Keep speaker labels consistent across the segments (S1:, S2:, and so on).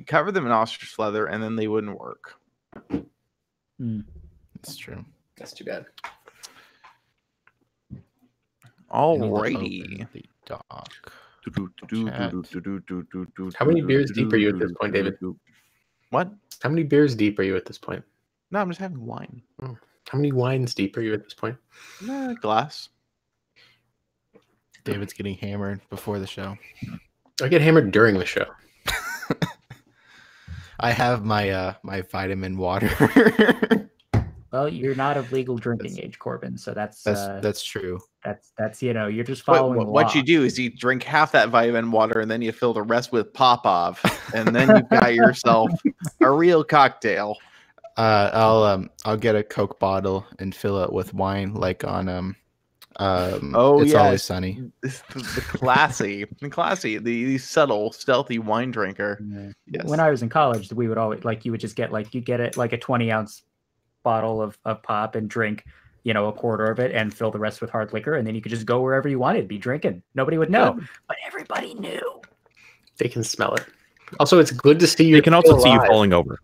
S1: cover them in ostrich leather, and then they wouldn't work.
S2: That's true.
S3: That's too bad.
S1: Alrighty.
S2: The dock.
S3: How many beers deep are you at this point, David?
S1: What?
S3: How many beers deep are you at this point?
S1: No, I'm just having wine.
S3: How many wines deep are you at this point?
S1: Glass.
S2: David's getting hammered before the show.
S3: I get hammered during the show.
S2: I have my my vitamin water.
S4: Well, you're not of legal drinking age, Corbin. So that's
S2: true.
S4: That's you're just following.
S1: What you do is you drink half that vitamin water, and then you fill the rest with Popov, and then you've got yourself a real cocktail.
S2: I'll get a Coke bottle and fill it with wine, like on It's Always Sunny.
S1: The classy, the subtle, stealthy wine drinker.
S4: Yeah.
S1: Yes.
S4: When I was in college, we would always you would just get you get it like a 20-ounce bottle of pop and drink, a quarter of it and fill the rest with hard liquor, and then you could just go wherever you wanted, be drinking. Nobody would know, but everybody knew.
S3: They can smell it. Also, it's good to see you.
S5: They can also see you falling over.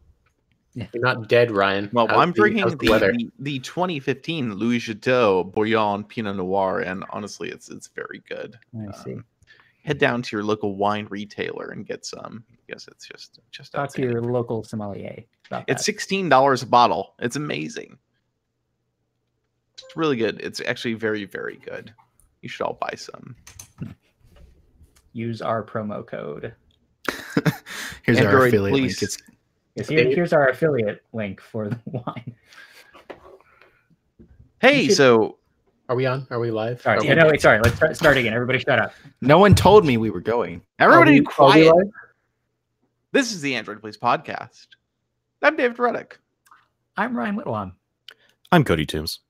S3: You're not dead, Ryan.
S1: Well, I'm drinking the 2015 Louis Chateau Bouillon Pinot Noir, and honestly, it's very good.
S4: I see.
S1: Head down to your local wine retailer and get some. I guess it's just
S4: talk to your local sommelier about that.
S1: It's $16 a bottle. It's amazing. It's really good. It's actually very, very good. You should all buy some.
S4: Use our promo code.
S2: Here's
S1: Android,
S2: our affiliate
S1: please.
S2: link.
S4: Here's our affiliate link for the wine.
S1: Hey, so
S3: are we on? Are we live?
S4: Sorry, sorry. Let's start again. Everybody, shut up.
S2: No one told me we were going.
S1: Everybody, be quiet. This is the Android Please podcast. I'm David Reddick.
S4: I'm Ryan Whitlam.
S5: I'm Cody Toombs.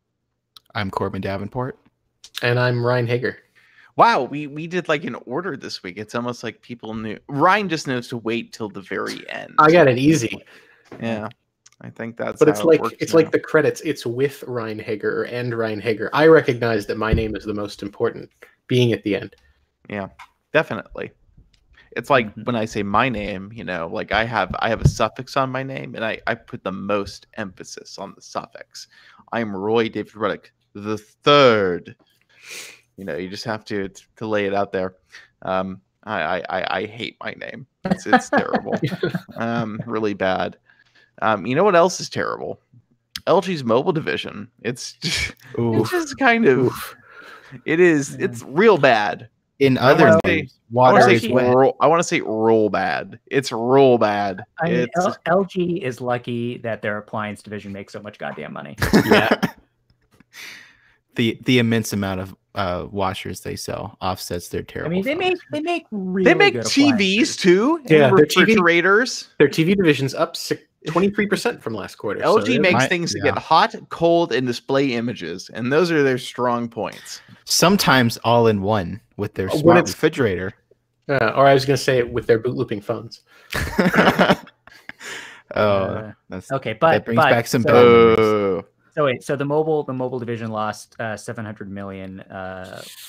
S2: I'm Corbin Davenport.
S3: And I'm Ryan Hager.
S1: Wow, we did like an order this week. It's almost like people knew. Ryan just knows to wait till the very end.
S3: I got it easy.
S1: Yeah, I think that's.
S3: But it's like the credits. It's with Ryan Hager and Ryan Hager. I recognize that my name is the most important, being at the end.
S1: Yeah, definitely. It's like when I say my name, like I have a suffix on my name, and I put the most emphasis on the suffix. I am Roy David Reddick the third. You just have to lay it out there. I hate my name. It's terrible. Really bad. You know what else is terrible? LG's mobile division. It's just kind of. It is. It's real bad.
S2: In other news,
S1: I want to say real bad. It's real bad.
S4: I mean, LG is lucky that their appliance division makes so much goddamn money.
S2: Yeah. The immense amount of washers they sell offsets their terrible.
S4: I mean, they make really
S1: they make
S4: good
S1: TVs too.
S3: Yeah,
S1: refrigerators.
S3: Their TV division's up 23% from last quarter.
S1: LG makes things that get hot, cold, and display images, and those are their strong points.
S2: Sometimes all in one with their smart refrigerator.
S3: Or I was going to say with their boot looping phones.
S2: That's
S4: okay, but
S2: that brings back some bad memories.
S4: So the mobile division lost $700 million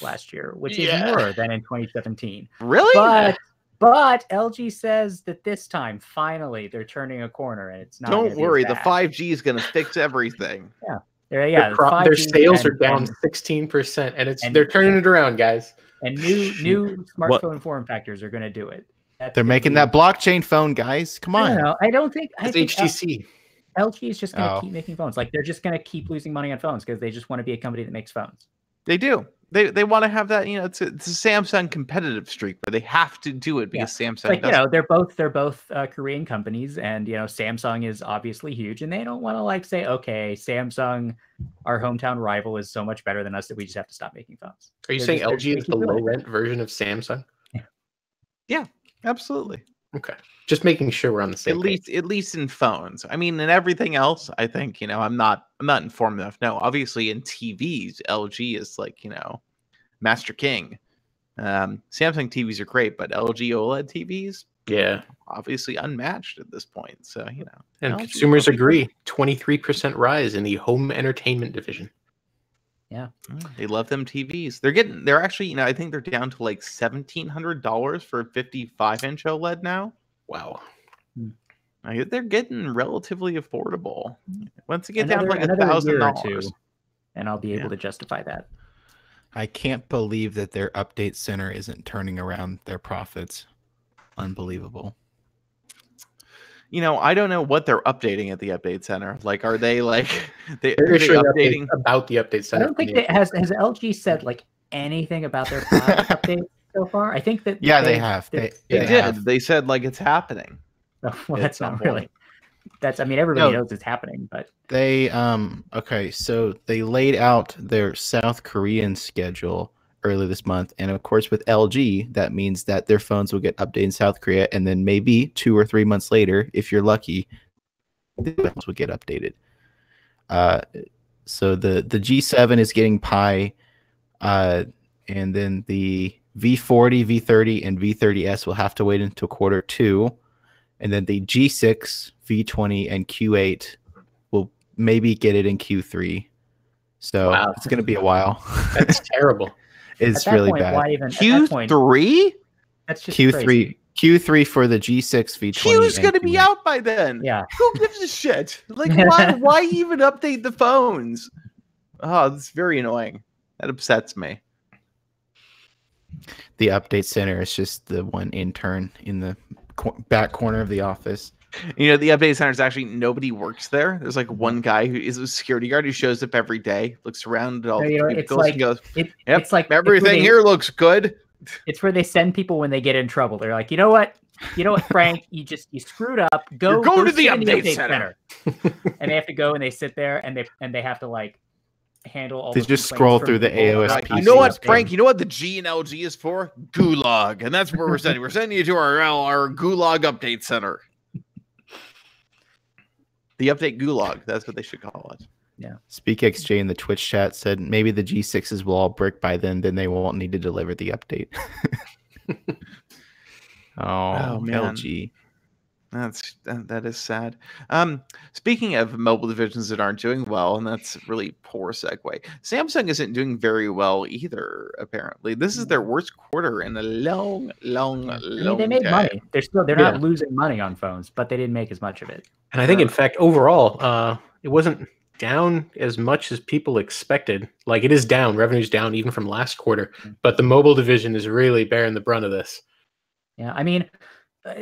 S4: last year, which is more than in 2017.
S1: Really?
S4: But LG says that this time, finally, they're turning a corner, and it's not.
S1: Don't worry, the 5G is going to fix everything.
S4: Yeah,
S3: their sales are down 16%, and they're turning it around, guys.
S4: And new smartphone form factors are going to do it.
S2: They're making that blockchain phone, guys. Come on.
S4: I don't think
S3: it's HTC.
S4: LG is just going to keep making phones. Like, they're just going to keep losing money on phones because they just want to be a company that makes phones.
S1: They do. They want to have that. It's a Samsung competitive streak, but they have to do it because Samsung.
S4: They're both Korean companies, and Samsung is obviously huge, and they don't want to say, okay, Samsung, our hometown rival, is so much better than us that we just have to stop making phones.
S3: Are you saying LG is the low rent version of Samsung?
S1: Yeah, absolutely.
S3: Okay, just making sure we're on the same page.
S1: At least in phones. I mean, in everything else, I think I'm not informed enough. No, obviously in TVs, LG is Master King. Samsung TVs are great, but LG OLED TVs, obviously unmatched at this point. So
S3: and consumers agree. 23% rise in the home entertainment division.
S4: Yeah,
S1: they love them TVs. They're actually, I think they're down to $1,700 for a 55-inch OLED now.
S3: Wow.
S1: They're getting relatively affordable. Once it gets down to like
S4: another year or
S1: $1,000,
S4: two, and I'll be able to justify that.
S2: I can't believe that their update center isn't turning around their profits. Unbelievable.
S1: I don't know what they're updating at the update center. Like, are they like
S3: they're
S1: are they
S3: issuing
S1: updating
S3: about the update center?
S4: I don't think that has LG said like anything about their product update so far. I think that
S2: they have. They
S1: did.
S2: have.
S1: They said like it's happening.
S4: Oh, well, that's not really. That's everybody knows it's happening, but
S2: they okay, so they laid out their South Korean schedule early this month, and of course with LG that means that their phones will get updated in South Korea, and then maybe 2 or 3 months later, if you're lucky, the phones will get updated. So the G7 is getting Pi, and then the V40, V30, and V30s will have to wait until Q2. And then the G6, V20, and Q8 will maybe get it in Q3. So it's going to be a while.
S3: That's terrible.
S2: It's really bad.
S4: Why even
S1: Q3?
S4: That's just
S2: Q3.
S4: Crazy.
S2: Q3 for the G6, V20.
S1: Q's going to be out by then.
S4: Yeah.
S1: Who gives a shit? Like, why even update the phones? Oh, that's very annoying. That upsets me.
S2: The update center is just the one intern in the back corner of the office.
S1: The update center is actually nobody works there. There's like one guy who is a security guard who shows up every day, looks around at all the cubicles and goes,
S4: it's like
S1: everything here looks good.
S4: It's where they send people when they get in trouble. They're like, you know what, Frank, you screwed up. Go
S1: to the update center.
S4: And they have to go and they sit there and they have to like handle all.
S2: They just scroll through the AOSP.
S1: You know what, Frank? You know what the G and LG is for? Gulag, and that's where we're sending. We're sending you to our Gulag update center. The update Gulag. That's what they should call it.
S4: Yeah.
S2: SpeakXJ in the Twitch chat said maybe the G6s will all brick by then they won't need to deliver the update. oh man. LG.
S1: That is sad. Speaking of mobile divisions that aren't doing well, and that's really poor segue. Samsung isn't doing very well either. Apparently, this is their worst quarter in a long
S4: they made
S1: time.
S4: money. They're not losing money on phones, but they didn't make as much of it.
S3: And I think, in fact, overall, it wasn't down as much as people expected. Like, it is down. Revenue's down even from last quarter, but the mobile division is really bearing the brunt of this.
S4: Yeah, I mean,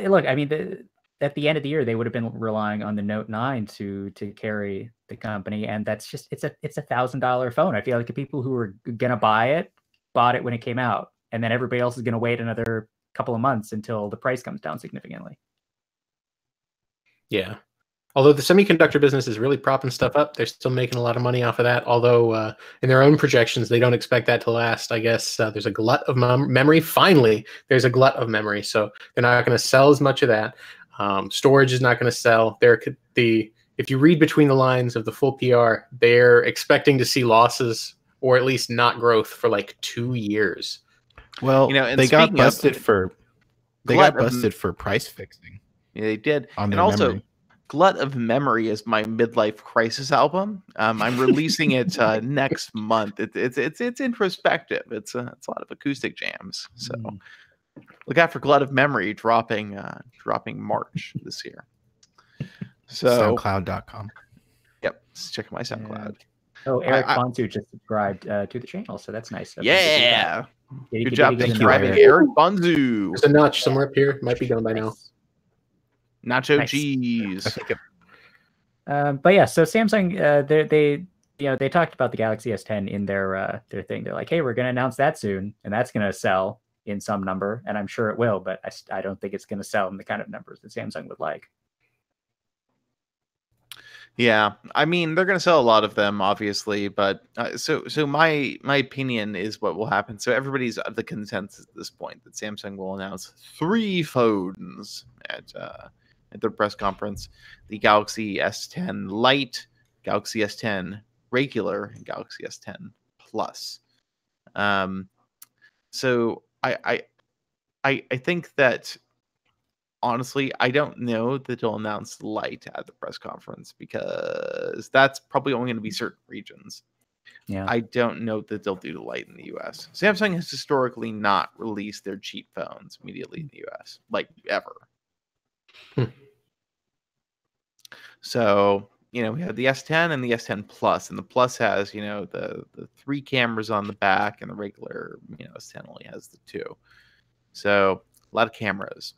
S4: look, at the end of the year, they would have been relying on the Note 9 to carry the company, and that's just it's a $1,000 phone. I feel like the people who were gonna buy it bought it when it came out, and then everybody else is gonna wait another couple of months until the price comes down significantly.
S3: Yeah, although the semiconductor business is really propping stuff up, they're still making a lot of money off of that. Although in their own projections, they don't expect that to last. I guess there's a glut of memory. Finally, there's a glut of memory, so they're not going to sell as much of that. Storage is not going to sell. If you read between the lines of the full PR, they're expecting to see losses or at least not growth for like 2 years.
S2: Well, they got busted for price fixing.
S1: Yeah, they did. And also, memory. Glut of Memory is my midlife crisis album. I'm releasing it next month. It's introspective. It's a lot of acoustic jams. So. Look out for Glut of Memory dropping March this year. So
S2: SoundCloud.com.
S1: Yep, check my SoundCloud.
S4: Oh, Eric Bonsu just subscribed to the channel, so that's nice.
S1: Yeah, good job subscribing, Eric Bonsu.
S3: There's a notch somewhere up here. Might be done by now.
S1: Nacho cheese.
S4: But yeah, so Samsung, they talked about the Galaxy S10 in their thing. They're like, hey, we're going to announce that soon, and that's going to sell in some number, and I'm sure it will, but I don't think it's going to sell in the kind of numbers that Samsung would like.
S1: Yeah, I mean, they're going to sell a lot of them, obviously, but so my opinion is what will happen. So everybody's of the consensus at this point that Samsung will announce 3 phones at their press conference: the Galaxy S10 Lite, Galaxy S10 regular, and Galaxy S10 Plus. So I think that, honestly, I don't know that they'll announce Lite at the press conference because that's probably only going to be certain regions.
S4: Yeah,
S1: I don't know that they'll do the Lite in the US. Samsung has historically not released their cheap phones immediately in the US, like ever. So, we have the S10 and the S10 Plus, and the Plus has, the 3 cameras on the back, and the regular, S10 only has the 2. So, a lot of cameras.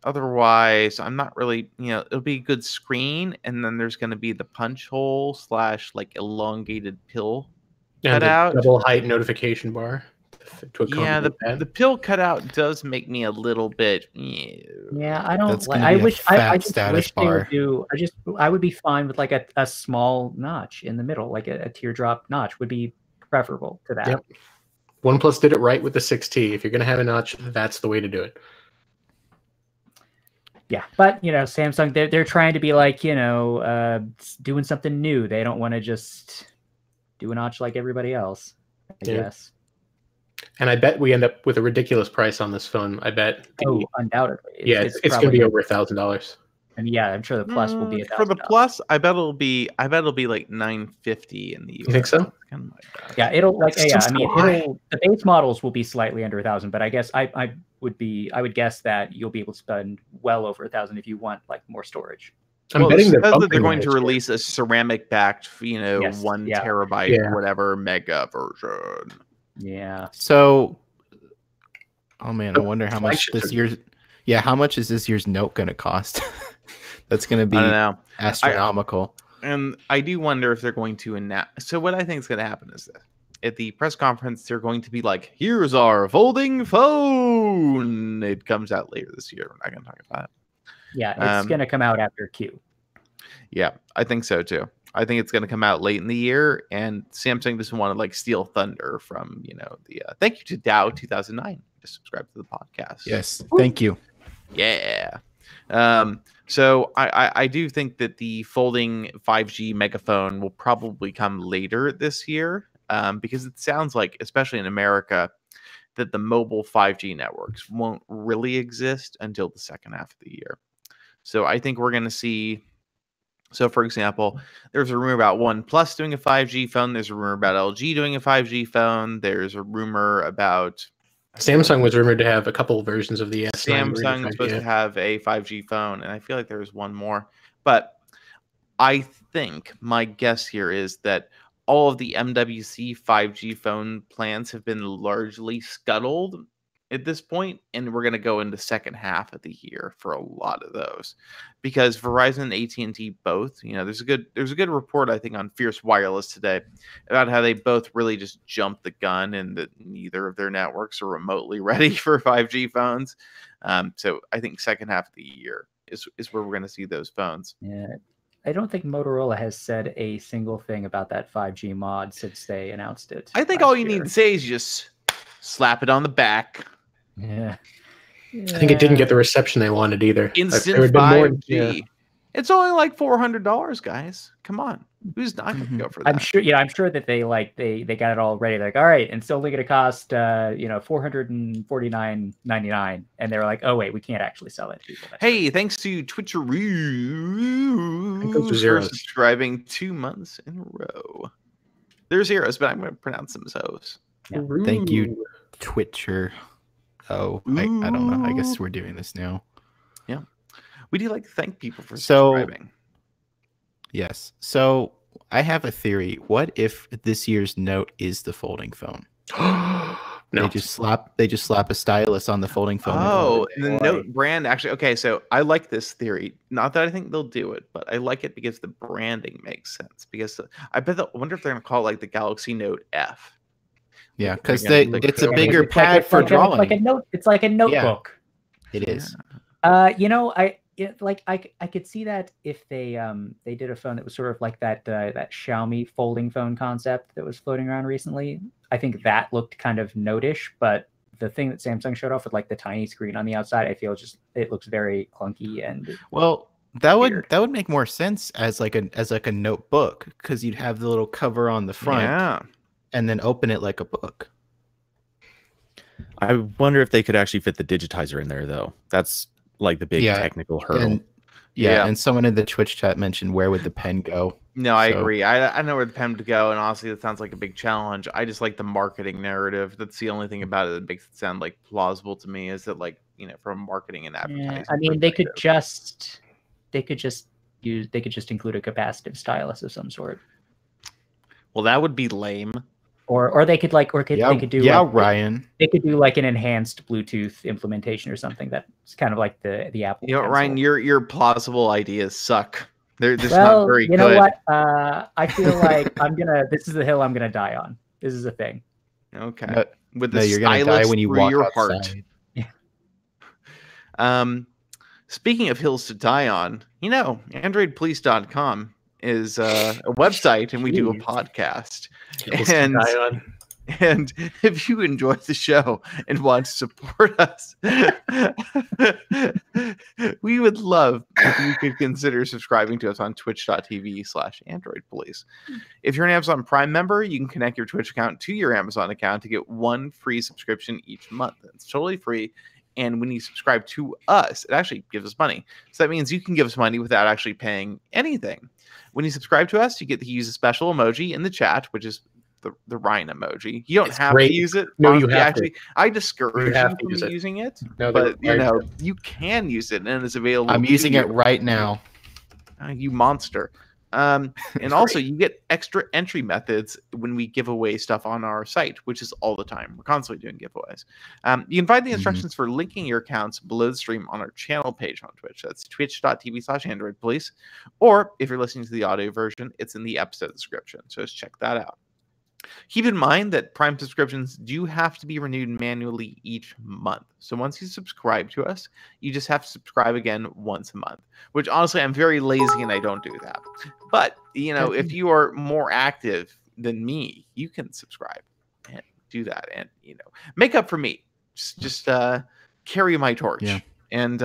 S1: Otherwise, I'm not really, it'll be a good screen, and then there's going to be the punch hole / like elongated pill
S3: And the
S1: cutout.
S3: double height notification bar to
S1: Yeah,
S3: accommodate that.
S1: the pill cutout does make me a little bit.
S4: Yeah, I don't
S2: That's
S4: like.
S2: gonna
S4: I
S2: be a
S4: wish.
S2: fat
S4: I just
S2: status
S4: wish they would
S2: bar.
S4: do. I would be fine with like a small notch in the middle, like a teardrop notch would be preferable to that.
S3: Yep. OnePlus did it right with the 6T. If you're going to have a notch, that's the way to do it.
S4: Yeah, but Samsung, they're trying to be like doing something new. They don't want to just do a notch like everybody else, I guess.
S3: And I bet we end up with a ridiculous price on this phone. I bet.
S4: Undoubtedly.
S3: It's going to be over $1,000.
S4: And yeah, I'm sure the Plus will be
S1: for the Plus. I bet it'll be like $950 in the US.
S3: You think so?
S1: Kind of my guess.
S4: Yeah, it'll like
S3: That's
S4: I mean, the base models will be slightly under 1,000, but I guess I would guess that you'll be able to spend well over 1,000 if you want like more storage.
S3: I'm betting
S1: that they're going to release a ceramic backed, 1 terabyte or whatever mega version.
S4: Yeah.
S2: So, oh man, I wonder how much this year's. Yeah, how much is this year's Note going to cost? That's going to be astronomical.
S1: And I do wonder if they're going to announce. So what I think is going to happen is this. At the press conference, they're going to be like, here's our folding phone. It comes out later this year. We're not going to talk about it.
S4: Yeah, it's going to come out after Q.
S1: Yeah, I think so too. I think it's going to come out late in the year, and Samsung doesn't want to like steal thunder from, the thank you to Dow 2009. Just subscribe to the podcast.
S2: Yes, thank you.
S1: Yeah. So I do think that the folding 5G megaphone will probably come later this year, because it sounds like, especially in America, that the mobile 5G networks won't really exist until the second half of the year. So I think we're going to see. So, for example, there's a rumor about OnePlus doing a 5G phone. There's a rumor about LG doing a 5G phone. There's a rumor about
S3: Samsung was rumored to have a couple versions of the S9.
S1: Samsung's supposed to have a 5G phone, and I feel like there's one more. But I think my guess here is that all of the MWC 5G phone plans have been largely scuttled at this point, and we're going to go into second half of the year for a lot of those, because Verizon and AT&T both, there's a good report I think on Fierce Wireless today about how they both really just jumped the gun, and that neither of their networks are remotely ready for 5G phones. So I think second half of the year is where we're going to see those phones.
S4: Yeah. I don't think Motorola has said a single thing about that 5G mod since they announced it.
S1: I think all you need to say is just slap it on the back.
S4: Yeah.
S3: I think it didn't get the reception they wanted either.
S1: Instant 5G. It's only like $400, guys. Come on, who's not going to go for that?
S4: I'm sure. I'm sure that they got it all ready. They're like, all right, and it's only going to cost $449.99, and they were like, oh wait, we can't actually sell it to people.
S1: Hey, thanks to Twitcheroo for subscribing 2 months in a row. They're zeros, but I'm going to pronounce them as O's.
S2: Yeah. Thank you, Twitcher. Oh, I don't know. I guess we're doing this now.
S1: Yeah. We do like to thank people for subscribing.
S2: Yes. So I have a theory. What if this year's Note is the folding phone?
S3: No.
S2: They just slap a stylus on the folding phone.
S1: Oh, the Note brand actually. Okay, so I like this theory. Not that I think they'll do it, but I like it because the branding makes sense. Because I wonder if they're going to call it like the Galaxy Note F.
S2: Yeah, because it's a bigger pad for drawing.
S4: It's like a notebook.
S2: Yeah, it is.
S4: I could see that if they did a phone that was sort of like that Xiaomi folding phone concept that was floating around recently. I think that looked kind of Note-ish, but the thing that Samsung showed off with like the tiny screen on the outside, I feel it looks very clunky and
S2: that would make more sense as like a notebook, because you'd have the little cover on the front. And then open it like a book.
S5: I wonder if they could actually fit the digitizer in there, though. That's like the big technical hurdle.
S2: And someone in the Twitch chat mentioned, where would the pen go?
S1: No, I agree. I know where the pen would go, and honestly, it sounds like a big challenge. I just like the marketing narrative. That's the only thing about it that makes it sound like plausible to me. Is that like from marketing and advertising?
S4: I mean, they could just could just include a capacitive stylus of some sort.
S1: Well, that would be lame.
S4: Or they could they could do
S2: Ryan.
S4: They could do like an enhanced Bluetooth implementation or something that's kind of like the Apple.
S1: You know,
S4: Pencil.
S1: Ryan, your plausible ideas suck. They're just
S4: well,
S1: not very
S4: you know
S1: good.
S4: what? I feel like this is the hill I'm gonna die on. This is a thing.
S1: Okay.
S2: No,
S1: With the
S2: you're gonna die when you
S1: through
S2: walk
S1: your
S2: outside.
S1: heart. Speaking of hills to die on, AndroidPolice.com is a website, and we do a podcast. And if you enjoy the show and want to support us, we would love if you could consider subscribing to us on twitch.tv/AndroidPolice. If you're an Amazon Prime member, you can connect your Twitch account to your Amazon account to get one free subscription each month. It's totally free. And when you subscribe to us, it actually gives us money. So that means you can give us money without actually paying anything. When you subscribe to us, you get to use a special emoji in the chat, which is the Ryan emoji. You don't have to use it.
S3: No, you have to.
S1: I discourage you from using it. But you can use it, and it's available.
S2: I'm using it right now.
S1: You monster. And also you get extra entry methods when we give away stuff on our site, which is all the time. We're constantly doing giveaways. You can find the instructions for linking your accounts below the stream on our channel page on Twitch. That's twitch.tv/AndroidPolice. Or if you're listening to the audio version, it's in the episode description. So just check that out. Keep in mind that Prime subscriptions do have to be renewed manually each month. So once you subscribe to us, you just have to subscribe again once a month, which honestly, I'm very lazy and I don't do that. But, if you are more active than me, you can subscribe and do that and, make up for me. Just carry my torch.
S2: Yeah.
S1: And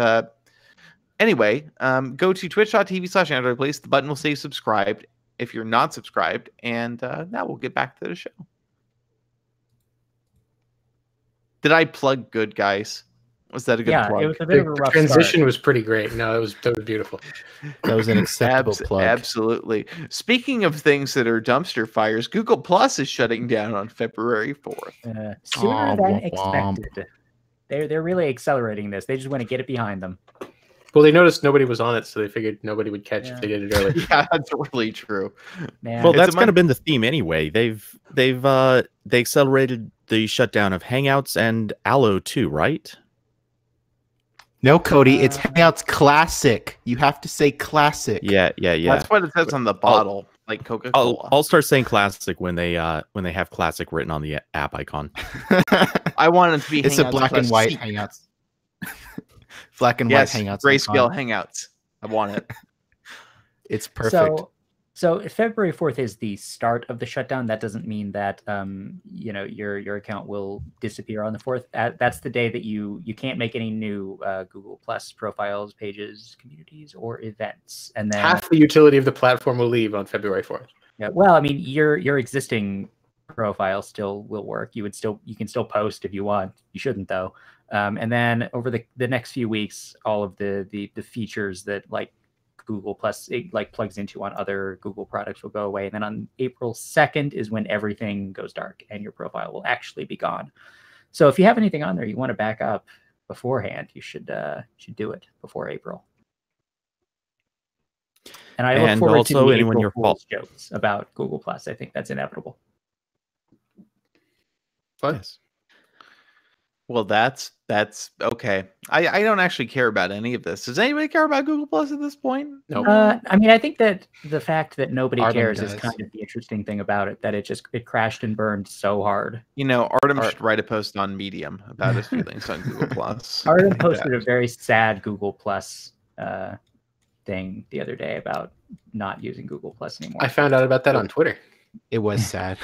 S1: anyway, go to twitch.tv/AndroidPolice. The button will say subscribed if you're not subscribed, and now we'll get back to the show. Did I plug good, guys? Was that a good plug?
S4: Yeah, it was a bit of a rough
S3: transition
S4: start.
S3: was pretty great. No, that was beautiful.
S2: That was an acceptable plug.
S1: Absolutely. Speaking of things that are dumpster fires, Google Plus is shutting down on February 4th.
S4: Sooner than expected. They're really accelerating this. They just want to get it behind them.
S3: Well, they noticed nobody was on it, so they figured nobody would catch if they did it early.
S1: Yeah, that's really true.
S4: Man.
S5: Well, that's kind of been the theme anyway. They accelerated the shutdown of Hangouts and Allo too, right?
S2: No, Cody, it's Hangouts Classic. You have to say Classic.
S5: Yeah.
S1: That's what it says on the bottle, like Coca-Cola.
S5: I'll start saying Classic when they have Classic written on the app icon.
S1: I want it to be.
S2: It's
S1: Hangouts
S2: a black and white Hangouts. Black and white Hangouts.
S1: Grayscale Hangouts. I want it.
S2: It's perfect.
S4: So February 4th is the start of the shutdown. That doesn't mean that your account will disappear on the 4th. That's the day that you can't make any new Google Plus profiles, pages, communities, or events. And then
S3: half the utility of the platform will leave on February 4th.
S4: Yeah. Well, I mean, your existing profile still will work. You can still post if you want. You shouldn't though. And then over the next few weeks, all of the features that like Google Plus plugs into on other Google products will go away. And then on April 2nd is when everything goes dark and your profile will actually be gone. So if you have anything on there you want to back up beforehand, you should do it before April. And I look forward to the April Fool's jokes about Google Plus. I think that's inevitable.
S3: Yes.
S1: Well, that's okay. I don't actually care about any of this. Does anybody care about Google Plus at this point?
S3: No.
S4: I mean, I think that the fact that nobody
S2: Artem
S4: cares
S2: does.
S4: is kind of the interesting thing about it. That it crashed and burned so hard.
S1: Artem should write a post on Medium about his feelings on Google Plus.
S4: Artem posted a very sad Google Plus thing the other day about not using Google Plus anymore.
S3: I found out about that on Twitter.
S2: It was sad.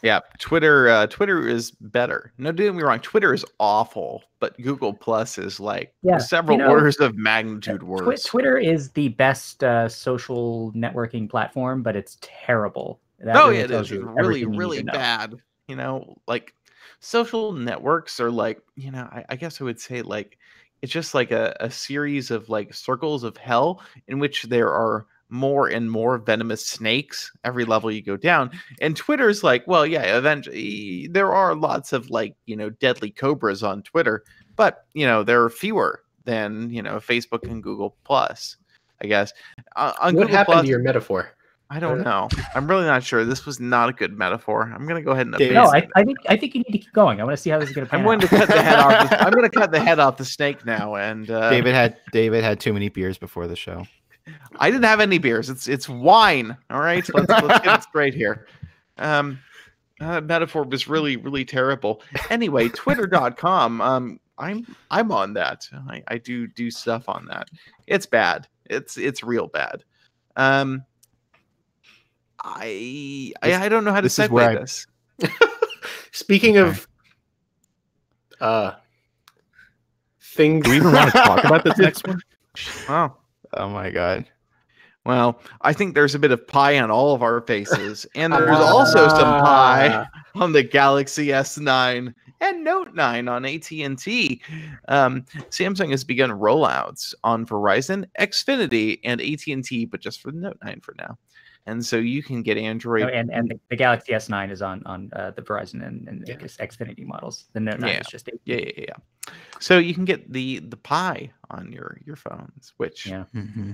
S1: Yeah, Twitter is better. No, don't get me wrong. Twitter is awful, but Google Plus is like several orders of magnitude worse.
S4: Twitter is the best social networking platform, but it's terrible.
S1: It is really, really bad. Like social networks are like, I guess I would say like it's just like a series of like circles of hell in which there are more and more venomous snakes every level you go down. And Twitter's like, well, yeah, eventually there are lots of like, deadly cobras on Twitter, but there are fewer than, Facebook and Google Plus. I guess. On
S3: What
S1: Google
S3: happened
S1: Plus,
S3: to your metaphor?
S1: I don't know. I'm really not sure. This was not a good metaphor. I'm going to go ahead and
S2: David-
S4: No,
S1: abandon it.
S4: I think you need to keep going. I want to see how this is going to pan
S1: I'm going
S4: out.
S1: to cut the head off. I'm going to cut the head off the snake now. And
S2: David had too many beers before the show.
S1: I didn't have any beers. It's wine. All right, let's get it straight here. Metaphor was really terrible. Anyway, Twitter.com. I'm on that. I do stuff on that. It's bad. It's real bad. I don't know how to
S2: This is where
S1: segue this.
S3: Speaking of things,
S5: Do we even want to talk about this next one?
S1: Oh.
S2: Oh my god.
S1: Well, I think there's a bit of pie on all of our faces, and there's also some pie on the Galaxy S9 and Note 9 on AT&T. Samsung has begun rollouts on Verizon, Xfinity, and AT&T, but just for the Note 9 for now. And so you can get Android.
S4: Oh, and the Galaxy S9 is on the Verizon and Xfinity models. The Note 9 is just
S1: Yeah. So you can get the pie on your phones, which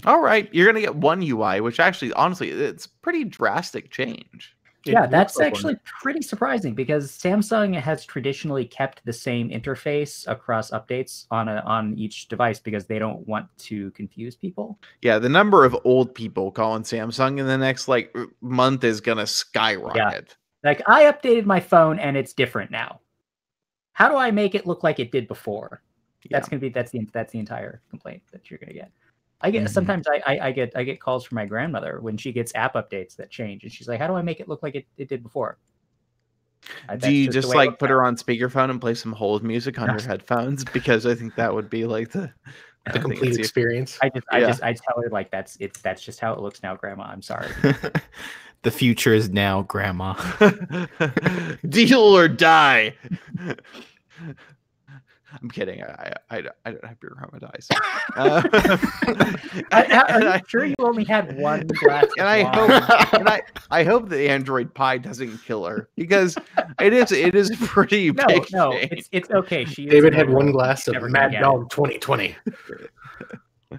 S1: all right, you're gonna get one UI, which actually, honestly, it's pretty drastic change.
S4: Yeah, that's actually pretty surprising because Samsung has traditionally kept the same interface across updates on each device because they don't want to confuse people.
S1: Yeah, the number of old people calling Samsung in the next month is gonna skyrocket.
S4: Yeah. Like, I updated my phone and it's different now. How do I make it look like it did before? That's gonna be that's the entire complaint that you're gonna get. I get sometimes I get calls from my grandmother when she gets app updates that change, and she's like, "How do I make it look like it did before?"
S1: Do you just put her on speakerphone and play some hold music on your headphones? Because I think that would be like the
S3: complete experience.
S4: I tell her like that's just how it looks now, Grandma. I'm sorry.
S2: The future is now, Grandma.
S1: Deal or die. I'm kidding. I don't have your grandma dies.
S4: I'm sure you only had one glass.
S1: And I hope the Android Pie doesn't kill her because it is pretty big.
S4: No,
S1: change.
S4: it's okay.
S3: David had one glass of Mad Dog 2020.
S1: Oh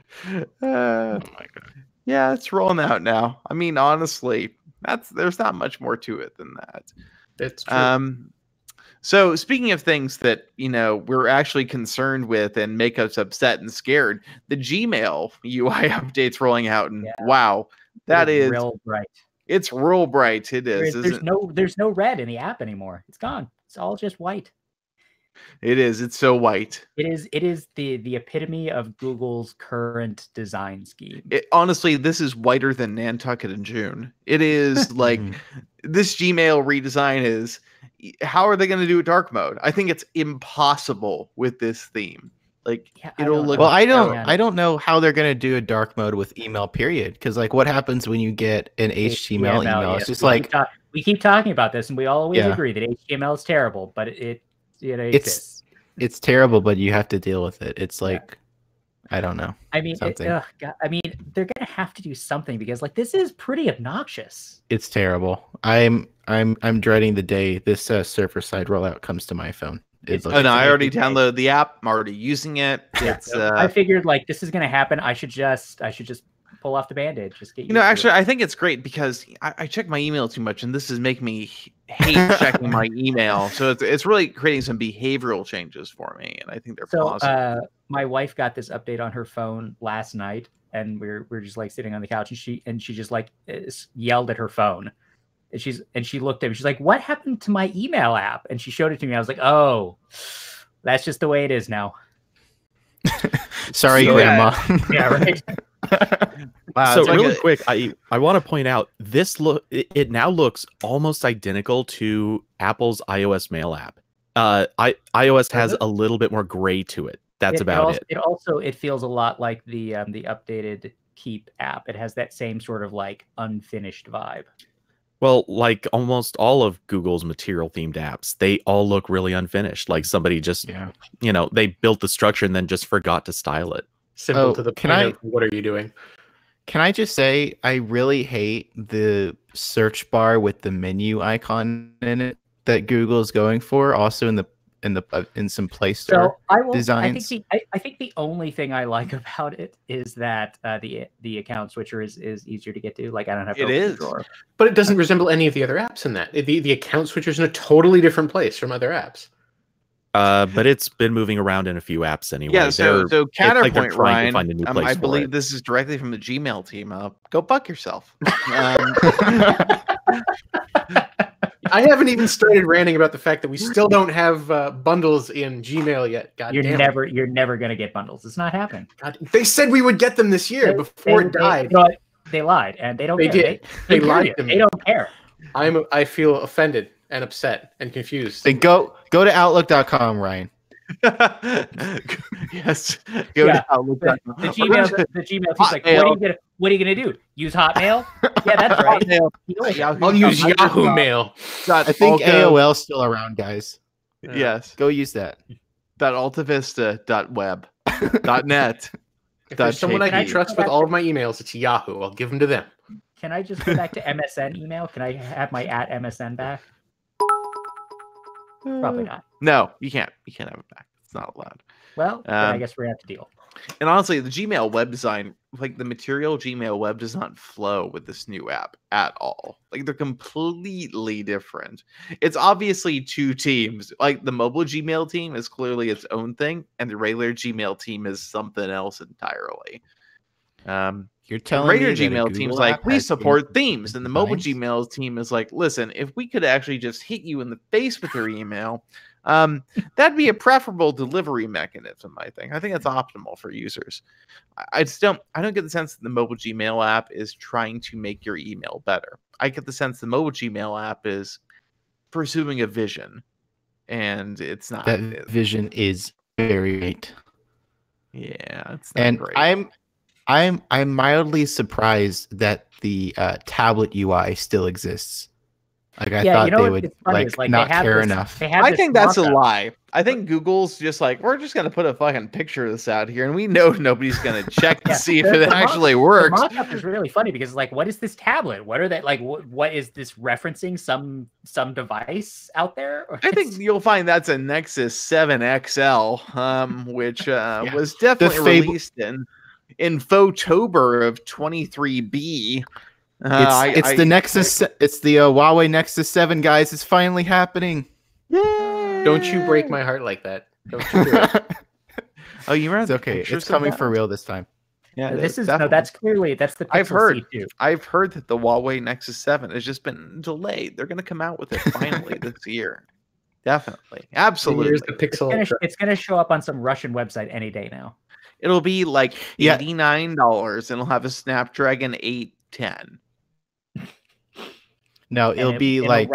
S1: my god. Yeah, it's rolling out now. I mean, honestly, there's not much more to it than that.
S3: It's true.
S1: So speaking of things that, we're actually concerned with and make us upset and scared, the Gmail UI updates rolling out, and wow, that is
S4: real bright.
S1: It's real bright. It is.
S4: There's no red in the app anymore. It's gone. It's all just white.
S1: It is. It's so white.
S4: It is the epitome of Google's current design scheme.
S1: Honestly, this is whiter than Nantucket in June. It is like this Gmail redesign is. How are they going to do a dark mode? I think it's impossible with this theme. It'll look.
S2: Well, I don't know how they're going to do a dark mode with email. Period. Because what happens when you get an HTML email? It's just
S4: we keep talking about this, and we always agree that HTML is terrible, but it exists.
S2: It's terrible, but you have to deal with it. It's I don't know.
S4: I mean, they're gonna have to do something because this is pretty obnoxious.
S2: It's terrible. I'm dreading the day this server side rollout comes to my phone.
S1: I already downloaded the app. I'm already using it. It's.
S4: I figured this is gonna happen. I should just pull off the Band-Aid. Just get
S1: actually, I think it's great because I check my email too much, and this is making me hate checking my email. So it's really creating some behavioral changes for me, and I think they're positive.
S4: My wife got this update on her phone last night, and we're just sitting on the couch, and she just yelled at her phone, and she looked at me. She's like, "What happened to my email app?" And she showed it to me. I was like, "Oh, that's just the way it is now."
S2: Sorry, Grandma.
S4: Yeah, right.
S5: Wow, so really quick, I want to point out it now looks almost identical to Apple's iOS Mail app. iOS has a little bit more gray to it. That's about it.
S4: It feels a lot like the updated Keep app. It has that same sort of unfinished vibe.
S5: Well, almost all of Google's material themed apps, they all look really unfinished. Like somebody just, they built the structure and then just forgot to style it.
S3: Simple to the point of, what are you doing?
S2: Can I just say, I really hate the search bar with the menu icon in it that Google is going for. Also in in some Play Store designs.
S4: I think the only thing I like about it is that the account switcher is easier to get to. Like I don't have to open the drawer.
S3: But it doesn't resemble any of the other apps in that. The account switcher is in a totally different place from other apps.
S5: But it's been moving around in a few apps anyway.
S1: Yeah, so Counterpoint,
S5: like
S1: Ryan,
S5: to find a new place
S1: I believe this is directly from the Gmail team. Go fuck yourself.
S3: I haven't even started ranting about the fact that we still don't have bundles in Gmail yet. God
S4: you're
S3: damn
S4: never gonna get bundles. It's not happening.
S3: God, they said we would get them this year before it died.
S4: They lied, and they don't.
S3: They
S4: care.
S3: did. They lied to me.
S4: They don't care.
S3: I feel offended and upset and confused.
S2: Then go to Outlook.com, Ryan.
S1: Yes. Go to Outlook.com.
S4: The Gmail team's like, what are you gonna do? Use Hotmail? Yeah, that's right.
S3: I'll use Yahoo Mail.
S2: I think AOL's still around, guys.
S1: Yes.
S2: Go use that.
S1: .altavista.web.net.
S3: If there's someone I can trust with all of my emails, it's Yahoo. I'll give them to them.
S4: Can I just go back to MSN email? Can I have my @MSN back? Probably not.
S1: No, you can't. You can't have it back. It's not allowed.
S4: Well, then I guess we're gonna have to deal.
S1: And honestly, the Gmail web design, like the material Gmail web, does not flow with this new app at all. Like they're completely different. It's obviously two teams. Like the mobile Gmail team is clearly its own thing, and the regular Gmail team is something else entirely.
S2: You're telling
S1: regular
S2: me
S1: Gmail team's like, we support themes, and the mobile Gmail team is like, listen, if we could actually just hit you in the face with your email, that'd be a preferable delivery mechanism. I think that's optimal for users. I don't get the sense that the mobile Gmail app is trying to make your email better. I get the sense the mobile Gmail app is pursuing a vision, and it's not.
S2: That vision is very great.
S1: Yeah, it's not
S2: and
S1: great.
S2: I'm mildly surprised that the tablet UI still exists. Like I thought they would not care enough.
S1: I think that's a lie. I think Google's just like, we're just gonna put a fucking picture of this out here, and we know nobody's gonna check to see if it actually works.
S4: The mock-up is really funny because like, what is this tablet? What are they like? What is this referencing? Some device out there?
S1: I think you'll find that's a Nexus 7 XL, which was definitely released in Photober of 23B.
S2: It's the Nexus. It's the Huawei Nexus 7, guys. It's finally happening.
S1: Yay!
S3: Don't you break my heart like that. Don't you do it.
S1: Oh, you remember?
S2: It's okay. It's coming for real this time.
S4: Yeah, that's clearly the Pixel C2.
S1: I've heard that the Huawei Nexus 7 has just been delayed. They're going to come out with it finally this year. Definitely, absolutely.
S3: Here's the Pixel.
S4: It's going to show up on some Russian website any day now.
S1: It'll be like $89, and it'll have a Snapdragon 810.
S2: No, it'll be like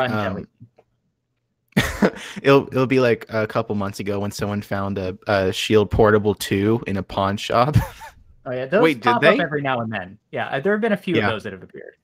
S2: it'll be like a couple months ago when someone found a Shield Portable 2 in a pawn shop.
S4: Oh yeah, those pop up every now and then. Yeah, there have been a few of those that have appeared.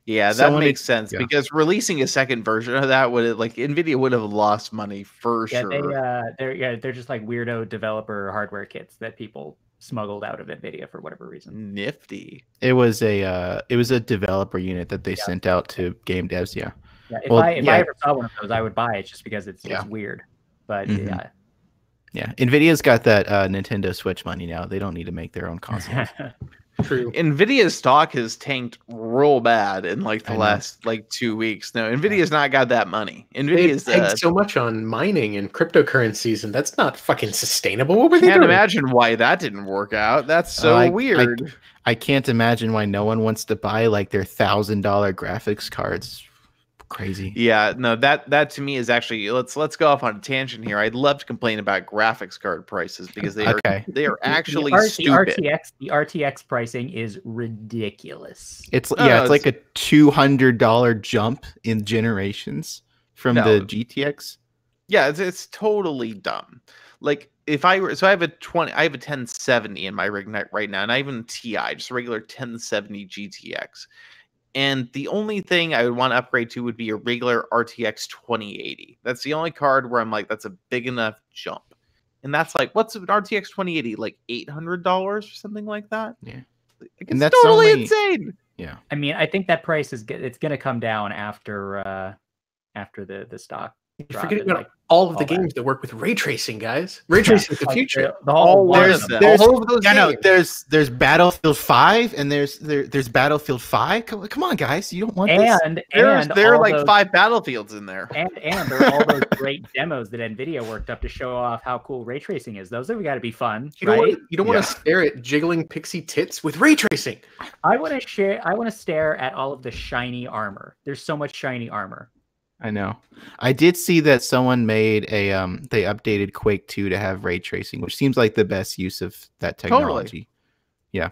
S1: Yeah, that makes sense because releasing a second version of that would Nvidia would have lost money for sure.
S4: They're just like weirdo developer hardware kits that people smuggled out of Nvidia for whatever reason.
S1: Nifty.
S2: It was a developer unit that they sent out to game devs. Yeah.
S4: Yeah. If I ever saw one of those, I would buy it just because it's weird. But yeah.
S2: Nvidia's got that Nintendo Switch money now. They don't need to make their own consoles.
S3: True.
S1: Nvidia's stock has tanked real bad in like the last 2 weeks. No, Nvidia's not got that money. Nvidia's
S3: tanked so much on mining and cryptocurrencies, and that's not fucking sustainable. What were they
S1: Can't
S3: doing?
S1: imagine why that didn't work out. That's so weird.
S2: I can't imagine why no one wants to buy like their $1,000 graphics cards. Crazy.
S1: Yeah, no, that to me is actually let's go off on a tangent here. I'd love to complain about graphics card prices because they are actually stupid.
S4: The RTX pricing is ridiculous.
S2: It's like a $200 jump in generations from the GTX.
S1: Yeah, it's totally dumb. Like if I have a 1070 in my rig right now, and I have a TI, just a regular 1070 GTX. And the only thing I would want to upgrade to would be a regular RTX 2080. That's the only card where I'm like, that's a big enough jump. And that's like, what's an RTX 2080? Like $800 or something like that?
S2: Yeah.
S1: And that's totally insane.
S2: Yeah.
S4: I mean, I think that price it's going to come down after the stock
S3: You're forgetting about all of the games that work with ray tracing, guys. Ray tracing is the future.
S2: There's Battlefield 5 and there's Battlefield 5. Come on, guys, you don't want this.
S1: There are like 5 Battlefields in there.
S4: And there are all those great demos that NVIDIA worked up to show off how cool ray tracing is. Those have got to be fun, right?
S3: You don't want to stare at jiggling pixie tits with ray tracing.
S4: I want to stare at all of the shiny armor. There's so much shiny armor.
S2: I know. I did see that someone made a they updated Quake 2 to have ray tracing, which seems like the best use of that technology.
S1: Totally.
S2: Yeah.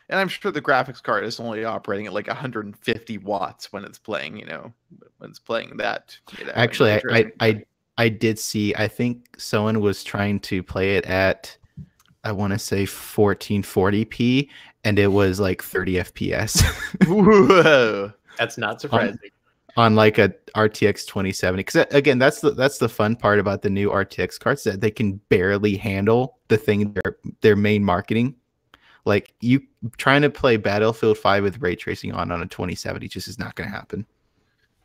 S1: And I'm sure the graphics card is only operating at like 150 watts when it's playing, when it's playing that.
S2: Actually, I did see, I think someone was trying to play it at, I want to say 1440p, and it was like 30 FPS.
S1: Whoa.
S3: That's not surprising.
S2: On like a RTX 2070, because again, that's the fun part about the new RTX cards, that they can barely handle the thing their main marketing. Like, you trying to play Battlefield 5 with ray tracing on a 2070 just is not going to happen.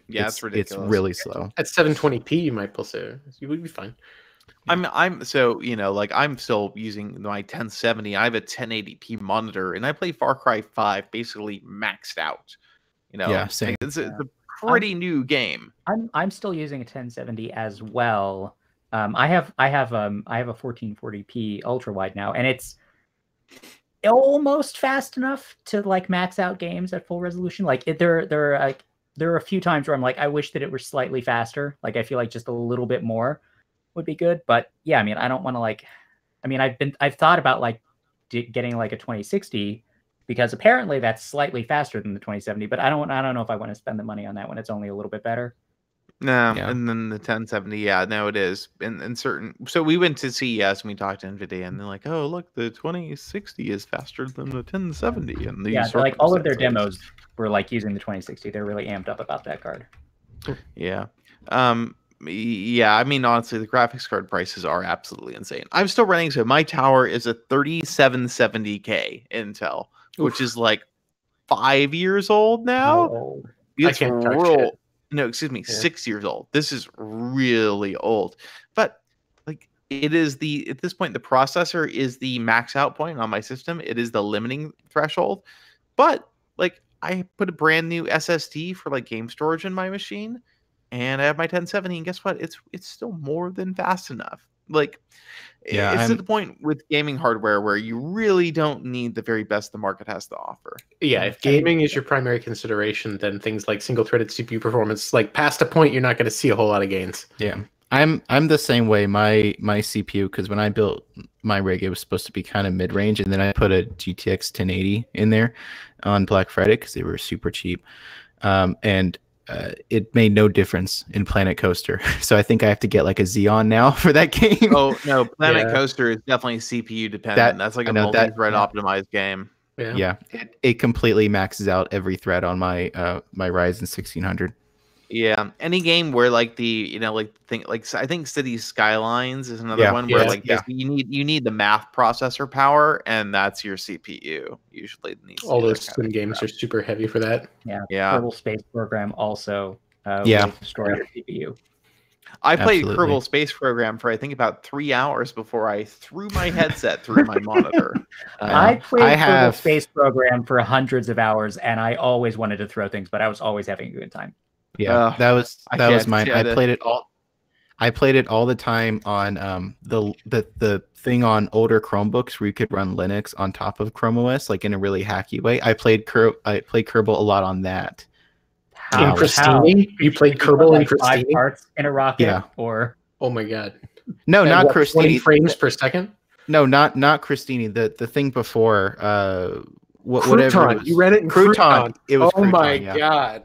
S1: Yeah, it's ridiculous.
S2: It's really slow.
S3: At 720p, you might pull so you would be fine.
S1: I'm so I'm still using my 1070. I have a 1080p monitor, and I play Far Cry 5 basically maxed out.
S2: Yeah, same.
S1: It's a pretty new game.
S4: I'm still using a 1070 as well. I have a 1440p ultra wide now, and it's almost fast enough to like max out games at full resolution. Like there are a few times where I'm like, I wish that it were slightly faster. Like, I feel like just a little bit more would be good. But yeah, I mean, I don't want to I've thought about like getting like a 2060. Because apparently that's slightly faster than the 2070, but I don't know if I want to spend the money on that when it's only a little bit better.
S1: No, and then the 1070, no, it is. In certain, so we went to CES and we talked to NVIDIA, and they're like, "Oh, look, the 2060 is faster than the 1070." And
S4: like all of their demos were like using the 2060. They're really amped up about that card.
S1: Yeah. Yeah, I mean, honestly, the graphics card prices are absolutely insane. I'm still running, so my tower is a 3770K Intel, which is like 5 years old now.
S4: Oh,
S1: it's no, excuse me, 6 years old. This is really old. But like, it is at this point, the processor is the max out point on my system. It is the limiting threshold. But like, I put a brand new SSD for like game storage in my machine, and I have my 1070, and guess what? It's still more than fast enough. Like, it's to the point with gaming hardware where you really don't need the very best the market has to offer.
S3: Yeah, if gaming is your primary consideration, then things like single-threaded CPU performance, like past a point, you're not going to see a whole lot of gains.
S2: Yeah, I'm the same way. My CPU, because when I built my rig, it was supposed to be kind of mid-range, and then I put a GTX 1080 in there on Black Friday because they were super cheap, and it made no difference in Planet Coaster. So I think I have to get like a Xeon now for that game.
S1: Oh, no. Planet Coaster is definitely CPU dependent. That's like a multi-thread optimized game.
S2: Yeah. It completely maxes out every thread on my my Ryzen 1600.
S1: Yeah. Any game where like I think Cities Skylines is another one where you need the math processor power, and that's your CPU usually.
S3: All those sim games are super heavy for that.
S4: Yeah. Kerbal Space Program also will destroy your CPU.
S1: I played Kerbal Space Program for I think about 3 hours before I threw my headset through my monitor.
S4: I played Kerbal Space Program for hundreds of hours, and I always wanted to throw things, but I was always having a good time.
S2: Yeah, that was mine. I played it all. I played it all the time on the thing on older Chromebooks where you could run Linux on top of Chrome OS, like in a really hacky way. I played Kerbal a lot on that.
S3: In Christine? You played Kerbal in Christine?
S4: 5 parts in a rocket?
S2: Yeah.
S4: Or
S3: oh my god.
S2: No, not Christine.
S3: 20 frames per second?
S2: No, not Christine. The thing before whatever.
S3: Crouton. You read it in Crouton.
S2: It was Crouton,
S3: my god.